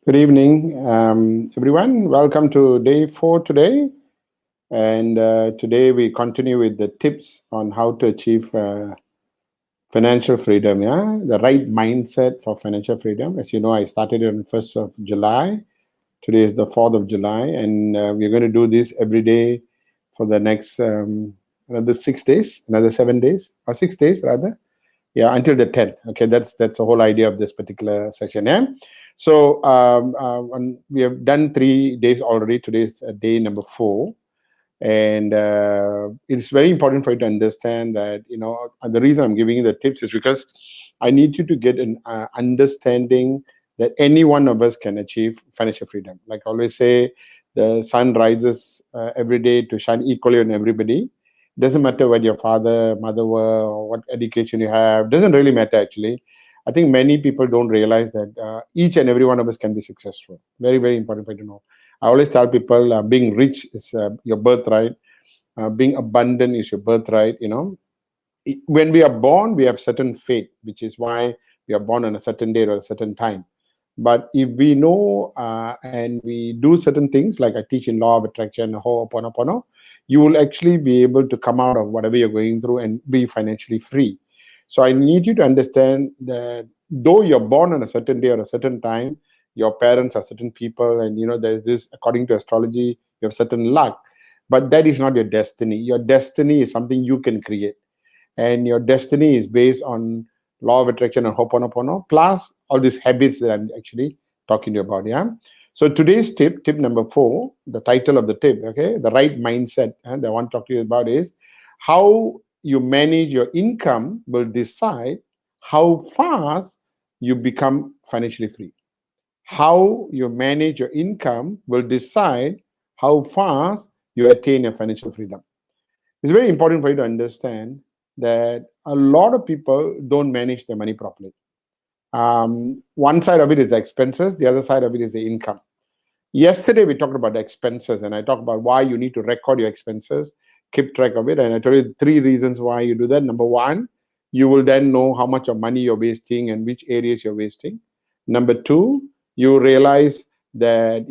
Good evening, everyone. Welcome to day 4 today. And today we continue with the tips on how to achieve financial freedom. Yeah, the right mindset for financial freedom. As you know, I started it on 1st of July. Today is the 4th of July, and we're going to do this every day for the next another 6 days, another 7 days, or 6 days rather. Yeah, until the 10th. Okay, that's the whole idea of this particular session. Yeah. So we have done 3 days already. Today is day number 4, and it's very important for you to understand that the reason I'm giving you the tips is because I need you to get an understanding that any one of us can achieve financial freedom. Like I always say, the sun rises every day to shine equally on everybody. Doesn't matter what your father, mother were, or what education you have. Doesn't really matter actually. I think many people don't realize that each and every one of us can be successful. Very, very important for you to know. I always tell people being rich is your birthright. Being abundant is your birthright. When we are born, we have certain fate, which is why we are born on a certain date or a certain time. But if we know and we do certain things, like I teach in law of attraction, ho'oponopono, you will actually be able to come out of whatever you're going through and be financially free. So I need you to understand that though you're born on a certain day or a certain time, your parents are certain people, and there's this, according to astrology, you have certain luck, but that is not your destiny. Your destiny is something you can create, and your destiny is based on law of attraction and ho'oponopono plus all these habits that I'm actually talking to you about. Yeah. So today's tip number 4, the title of the tip, okay, the right mindset that I want to talk to you about is how you manage your income will decide how fast you become financially free. How you manage your income will decide how fast you attain your financial freedom. It's very important for you to understand that a lot of people don't manage their money properly. One side of it is the expenses, the other side of it is the income. Yesterday, we talked about the expenses, and I talked about why you need to record your expenses, keep track of it. And I told you 3 reasons why you do that. Number one, you will then know how much of money you're wasting and which areas you're wasting. Number two, you realize that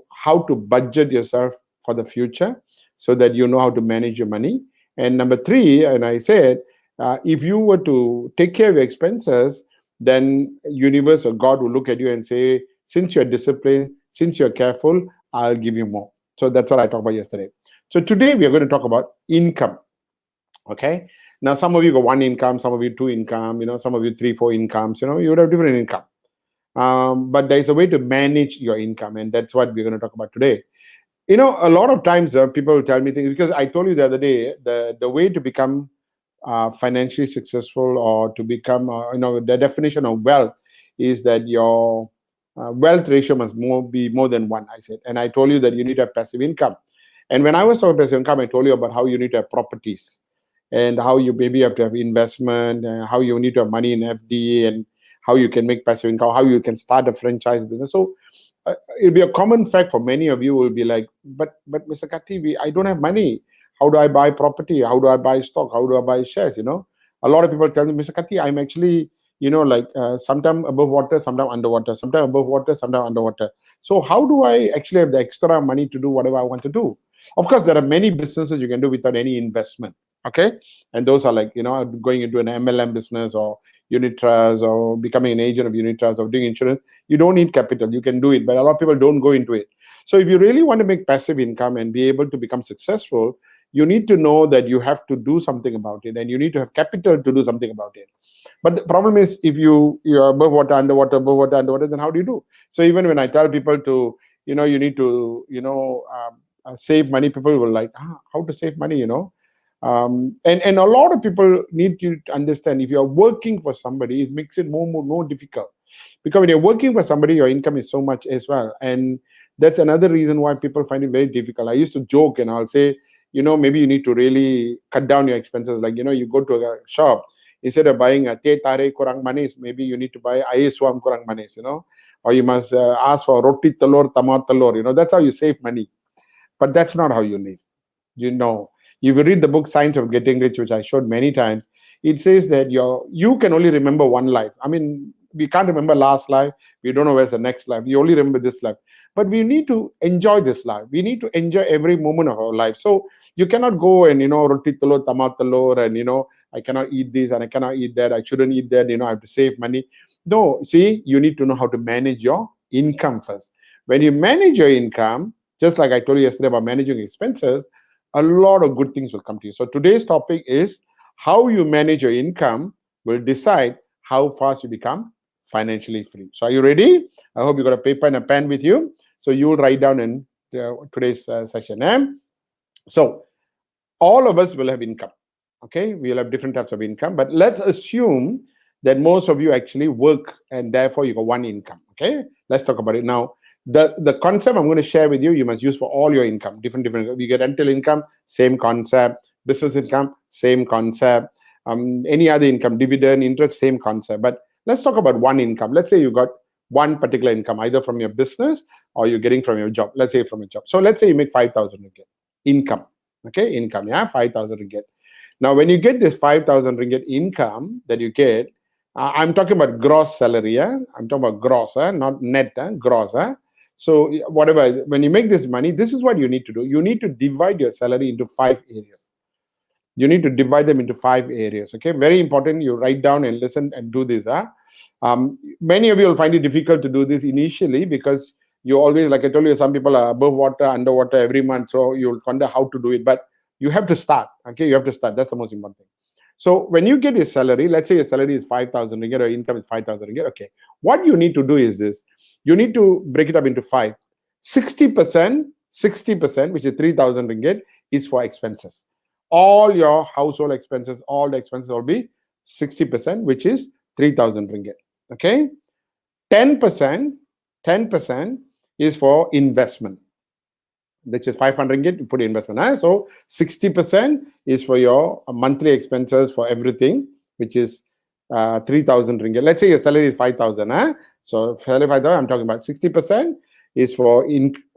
how to budget yourself for the future so that you know how to manage your money. And number three, and I said, if you were to take care of your expenses, then universe or God will look at you and say, since you're disciplined, since you're careful, I'll give you more. So that's what I talked about yesterday. So today we are going to talk about income. Okay. Now some of you got one income, some of you two income, some of you three, four incomes, you would have different income. But there's a way to manage your income, and that's what we're going to talk about today. A lot of times people will tell me things because I told you the other day the way to become financially successful or to become, the definition of wealth is that your wealth ratio must be more than one, I said. And I told you that you need to have passive income. And when I was talking passive income, I told you about how you need to have properties and how you maybe have to have investment, how you need to have money in FD, and how you can make passive income, how you can start a franchise business. So it'll be a common fact for many of you will be like, but Mr. Kati, I don't have money. How do I buy property? How do I buy stock? How do I buy shares? A lot of people tell me, Mr. Kati, I'm actually, like sometime above water, sometime underwater, sometime above water, sometime underwater. So how do I actually have the extra money to do whatever I want to do? Of course, there are many businesses you can do without any investment. Okay. And those are like, going into an MLM business or unit trust or becoming an agent of unit trust or doing insurance. You don't need capital. You can do it. But a lot of people don't go into it. So if you really want to make passive income and be able to become successful, you need to know that you have to do something about it, and you need to have capital to do something about it. But the problem is, if you're above water, underwater, above water, underwater, then how do you do? So even when I tell people to, you need to, save money, people will like, how to save money, and a lot of people need to understand, if you're working for somebody, it makes it more difficult, because when you're working for somebody, your income is so much as well. And that's another reason why people find it very difficult. I used to joke and I'll say, maybe you need to really cut down your expenses. Like, you go to a shop, instead of buying a te tare kurang manis, maybe you need to buy air suam kurang manis, or you must ask for roti telur tamar telur. That's how you save money. But that's not how you live. you know if you read the book Science of Getting Rich, which I showed many times, it says that you can only remember one life. I mean, we can't remember last life. We don't know where's the next life. We only remember this life. But we need to enjoy this life. We need to enjoy every moment of our life. So you cannot go and, roti telur, tamat telur, and, I cannot eat this and I cannot eat that. I shouldn't eat that. I have to save money. No, see, you need to know how to manage your income first. When you manage your income, just like I told you yesterday about managing expenses, a lot of good things will come to you. So today's topic is how you manage your income will decide how fast you become financially free. So are you ready? I hope you got a paper and a pen with you. So you will write down in today's session. So all of us will have income. Okay, we'll have different types of income, but let's assume that most of you actually work and therefore you got one income. Okay, let's talk about it now. The concept I'm going to share with you, you must use for all your income. Different. You get rental income, same concept. Business income, same concept. Any other income, dividend, interest, same concept. But let's talk about one income. Let's say you got one particular income, either from your business or you're getting from your job. Let's say from a job. So let's say you make 5,000 ringgit income. Okay, income, 5,000 ringgit. Now, when you get this 5,000 ringgit income that you get, I'm talking about gross salary. I'm talking about gross, not net, gross. So whatever, when you make this money, this is what you need to do. You need to divide your salary into 5 areas. You need to divide them into 5 areas. Okay, very important. You write down and listen and do this. Many of you will find it difficult to do this initially because you always, like I told you, some people are above water, underwater every month. So you'll wonder how to do it. But you have to start. Okay, you have to start. That's the most important thing. So when you get your salary, let's say your salary is 5,000 ringgit or income is 5,000 ringgit. Okay, what you need to do is this. You need to break it up into 5. 60%, which is 3,000 ringgit, is for expenses. All your household expenses, all the expenses will be 60%, which is 3,000 ringgit. Okay, 10% is for investment, which is 500 ringgit. You put investment. So 60% is for your monthly expenses for everything, which is 3,000 ringgit. Let's say your salary is 5,000. So salary 5,000, I'm talking about 60% is for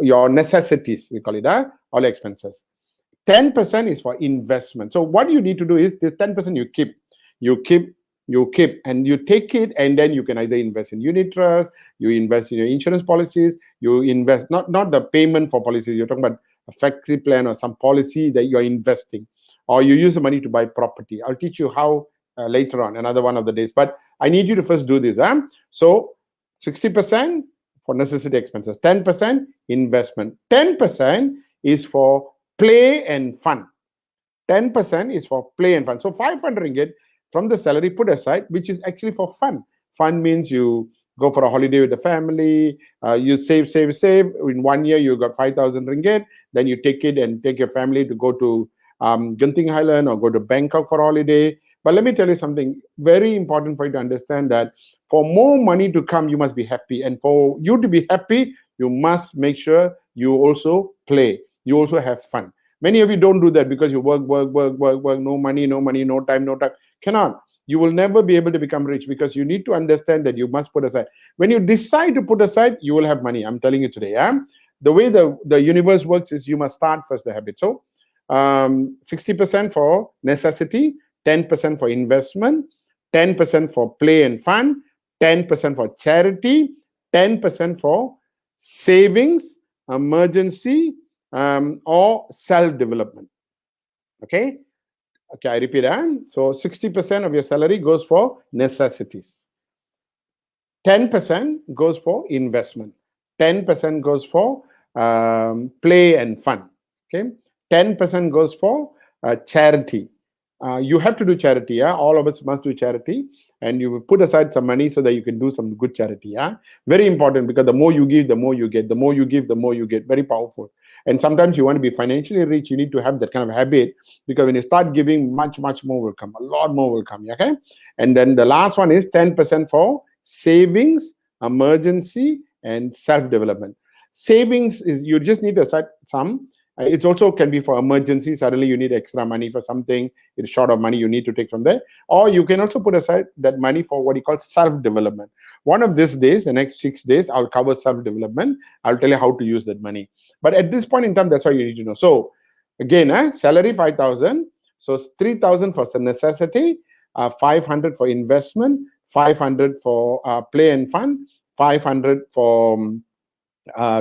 your necessities. We call it all expenses. 10% is for investment. So what you need to do is this 10% you keep, and you take it, and then you can either invest in unit trust, you invest in your insurance policies, you invest not the payment for policies. You're talking about a flexi plan or some policy that you're investing, or you use the money to buy property. I'll teach you how later on, another one of the days. But I need you to first do this. So 60% for necessity expenses, 10% investment, 10% is for play and fun. 10% is for play and fun. So 500 ringgit from the salary put aside, which is actually for fun. Fun means you go for a holiday with the family, you save. In 1 year, you got 5,000 ringgit. Then you take it and take your family to go to Genting Highland or go to Bangkok for a holiday. But let me tell you something very important for you to understand, that for more money to come, you must be happy. And for you to be happy, you must make sure you also play. You also have fun. Many of you don't do that because you work, no money, no time. Cannot. You will never be able to become rich because you need to understand that you must put aside. When you decide to put aside, you will have money. I'm telling you today. The way the universe works is you must start first the habit. So 60% for necessity, 10% for investment, 10% for play and fun, 10% for charity, 10% for savings, emergency, or self-development. Okay, I repeat. So 60% of your salary goes for necessities, 10% goes for investment, 10% goes for play and fun. Okay, 10% goes for charity. You have to do charity. All of us must do charity, and you put aside some money so that you can do some good charity. Very important, because the more you give, the more you get. The more you give, the more you get. Very powerful. And sometimes you want to be financially rich, you need to have that kind of habit, because when you start giving, much more will come. A lot more will come. Okay. And then the last one is 10% for savings, emergency, and self-development. Savings is you just need to aside some. It also can be for emergency. Suddenly you need extra money for something. It's short of money, you need to take from there. Or you can also put aside that money for what you call self-development. One of these days, the next 6 days, I'll cover self-development. I'll tell you how to use that money. But at this point in time, that's all you need to know. So again, salary 5,000. So 3,000 for necessity, 500 for investment, 500 for play and fun, 500 for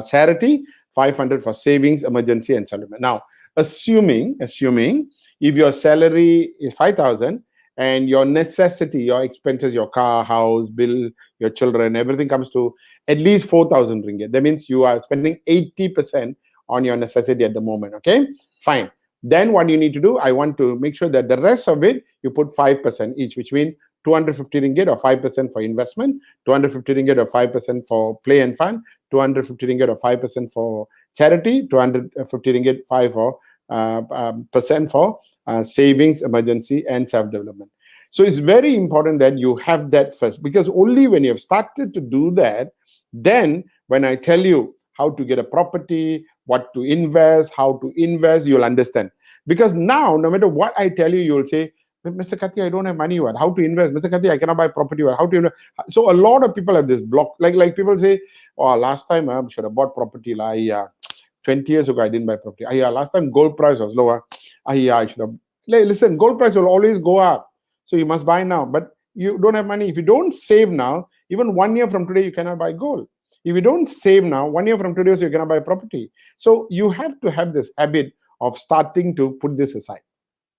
charity, 500 for savings, emergency, and settlement. Now, assuming if your salary is 5,000 and your necessity, your expenses, your car, house, bill, your children, everything comes to at least 4,000 ringgit. That means you are spending 80% on your necessity at the moment. Okay, fine. Then what you need to do, I want to make sure that the rest of it you put 5% each, which means 250 ringgit or 5% for investment, 250 ringgit or 5% for play and fun, 250 ringgit or 5% for charity, 250 ringgit 5 for percent for savings, emergency, and self-development. So it's very important that you have that first, because only when you have started to do that, then when I tell you how to get a property, what to invest, how to invest, you'll understand. Because now, no matter what I tell you, you'll say, Mr. Kati, I don't have money. What? How to invest? Mr. Kati, I cannot buy property. What? How to invest? So a lot of people have this block. Like people say, oh, last time I should have bought property. 20 years ago, I didn't buy property. Last time gold price was lower. I should have. Listen, gold price will always go up. So you must buy now. But you don't have money. If you don't save now, even 1 year from today, you cannot buy gold. If you don't save now, 1 year from today, so you cannot buy property. So you have to have this habit of starting to put this aside.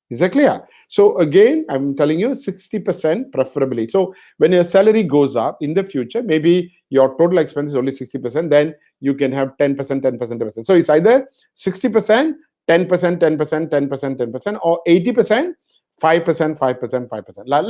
Is that clear? So again, I'm telling you 60% preferably. So when your salary goes up in the future, maybe your total expense is only 60%, then you can have 10%, 10%, 10%. So it's either 60%, 10%, 10%, 10%, 10%, or 80%, 5%, 5%, 5%. Now,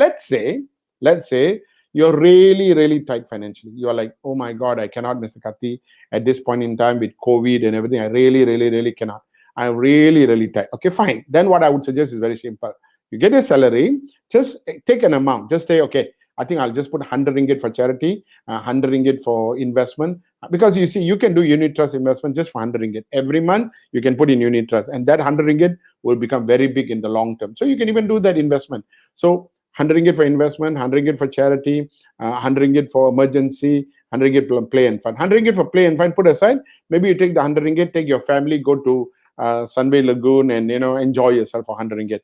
let's say you're really, really tight financially. You're like, oh my God, I cannot, Mr. Kati, at this point in time with COVID and everything, I really, really, really cannot. I'm really, really tight. Okay, fine. Then what I would suggest is very simple. You get your salary, just take an amount. Just say, okay, I think I'll just put 100 ringgit for charity, 100 ringgit for investment. Because you see, you can do unit trust investment just for 100 ringgit. Every month, you can put in unit trust. And that 100 ringgit will become very big in the long term. So you can even do that investment. So 100 ringgit for investment, 100 ringgit for charity, 100 ringgit for emergency, 100 ringgit for play and fun. 100 ringgit for play and fun, put aside. Maybe you take the 100 ringgit, take your family, go to Sunway Lagoon and enjoy yourself for 100 ringgit.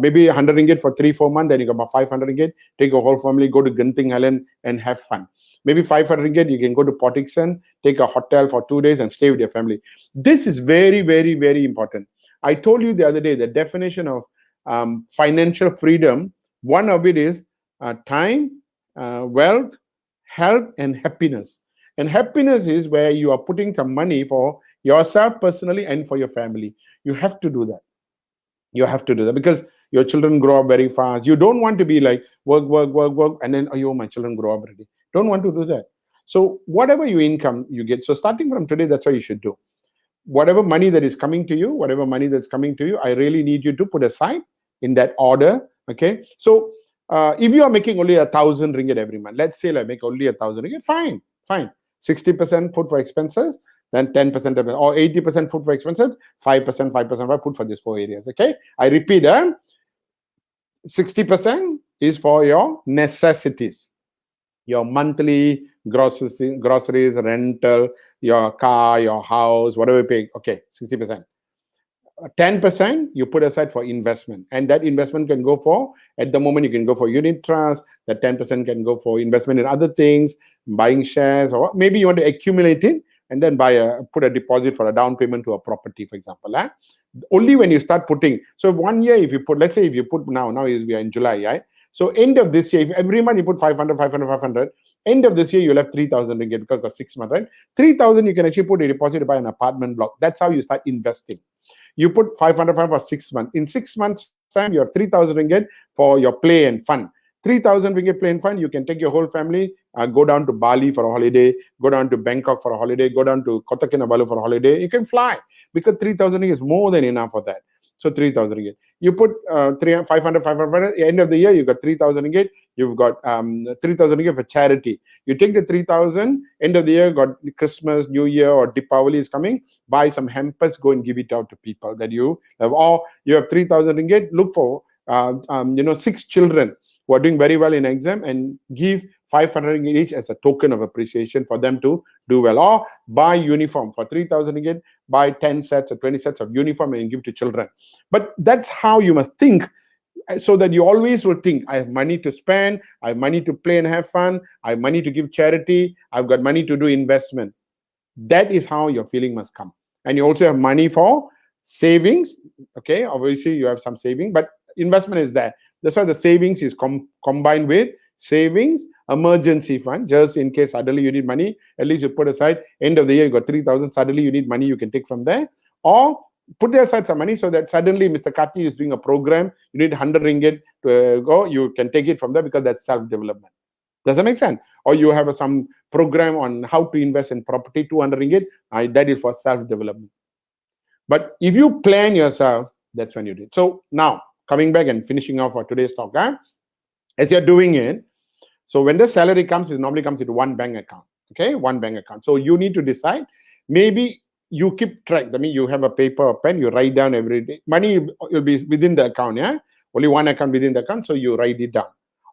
Maybe 100 ringgit for 3-4 months, then you got about 500 ringgit. Take your whole family, go to Genting Island and have fun. Maybe 500 ringgit, you can go to Portixon, take a hotel for 2 days and stay with your family. This is very, very, very important. I told you the other day the definition of financial freedom. One of it is time, wealth, health, and happiness. And happiness is where you are putting some money for yourself personally and for your family. You have to do that. You have to do that because your children grow up very fast. You don't want to be like work, and then, oh, my children grow up already. Don't want to do that. So whatever your income you get, so starting from today, that's what you should do. Whatever money that is coming to you, I really need you to put aside in that order. Okay. So if you are making only 1,000 ringgit every month, let's say like make only 1,000 ringgit, fine. 60% put for expenses, then 10% or 80% put for expenses, 5%, 5% put for these 4 areas. Okay. I repeat, 60% is for your necessities, your monthly groceries, rental, your car, your house, whatever you pay. Okay, 60%. 10% you put aside for investment, and that investment can go for, at the moment you can go for unit trust. That 10% can go for investment in other things, buying shares, or maybe you want to accumulate it and then put a deposit for a down payment to a property, for example. Only when you start putting, so 1 year if you put, let's say if you put now we are in July, right? So end of this year, if every month you put 500, end of this year you'll have 3,000 ringgit because of 6 months, right? 3,000 you can actually put a deposit to buy an apartment block. That's how you start investing. You put 500 for 6 months. In 6 months time, you have 3,000 ringgit for your play and fun. 3,000 ringgit play and fun, you can take your whole family, go down to Bali for a holiday, go down to Bangkok for a holiday, go down to Kota Kinabalu for a holiday. You can fly because 3,000 ringgit is more than enough for that. So 3,000 ringgit. You put 500. End of the year, you got 3,000 ringgit. You've got 3,000 ringgit for charity. You take the 3,000. End of the year, got Christmas, New Year, or Deepavali is coming. Buy some hampers, go and give it out to people that you have. Or you have 3,000 ringgit. Look for 6 children who are doing very well in exam and give 500 ringgit each as a token of appreciation for them to do well. Or buy uniform for 3,000 ringgit. Buy 10 sets or 20 sets of uniform and give to children. But that's how you must think. so that you always will think, I have money to spend, I have money to play and have fun, I have money to give charity, I've got money to do investment. That is how your feeling must come. And you also have money for savings. Okay, obviously you have some saving, but investment is there. That's why the savings is combined with savings, emergency fund, just in case suddenly you need money. At least you put aside. End of the year you got 3,000. Suddenly you need money, you can take from there. Or put aside some money so that suddenly Mr. Kati is doing a program. You need 100 ringgit to go. You can take it from there because that's self-development. Does that make sense? Or you have some program on how to invest in property, 200 ringgit, that is for self-development. But if you plan yourself, that's when you do it. So now, coming back and finishing off for today's talk, as you're doing it, so when the salary comes, it normally comes into one bank account. Okay, one bank account. So you need to decide, maybe you keep track. I mean, you have a paper or pen, you write down every day. Money will be within the account, yeah? Only one account within the account, so you write it down.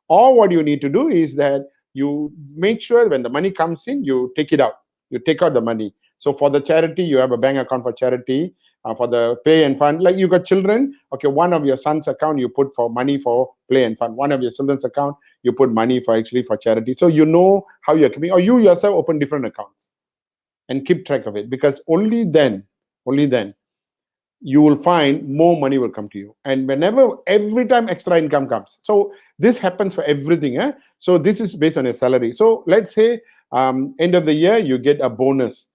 Or what you need to do is that you make sure when the money comes in, you take it out. You take out the money. So for the charity, you have a bank account for charity. For the play and fun, like you got children, okay, one of your son's account you put for money for play and fun. One of your children's account you put money for actually for charity. So you know how you're keeping, or you yourself open different accounts and keep track of it, because only then you will find more money will come to you. And every time extra income comes, so this happens for everything. So this is based on your salary. So let's say end of the year you get a bonus.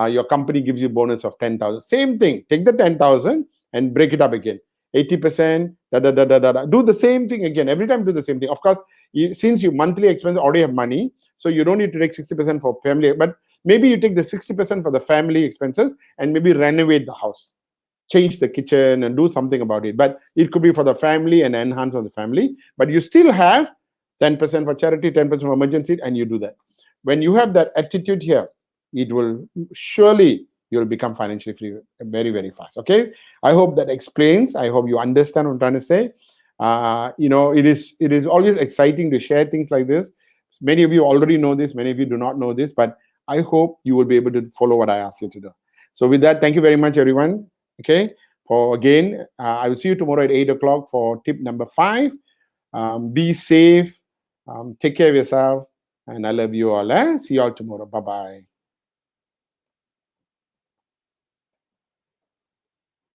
Your company gives you bonus of 10,000. Same thing, take the 10,000 and break it up again. 80%, do the same thing again. Every time do the same thing. Of course, since you monthly expenses already have money, so you don't need to take 60% for family, but maybe you take the 60% for the family expenses and maybe renovate the house, change the kitchen and do something about it. But it could be for the family and enhance on the family, but you still have 10% for charity, 10% for emergency, and you do that. When you have that attitude here, it will surely, you'll become financially free very, very fast. Okay, I hope that explains. I hope you understand what I'm trying to say. It is always exciting to share things like this. Many of you already know this, many of you do not know this, but I hope you will be able to follow what I asked you to do. So with that, thank you very much, everyone. Okay, for again, I will see you tomorrow at 8 o'clock for tip number 5. Be safe, take care of yourself, and I love you all. See you all tomorrow. Bye-bye.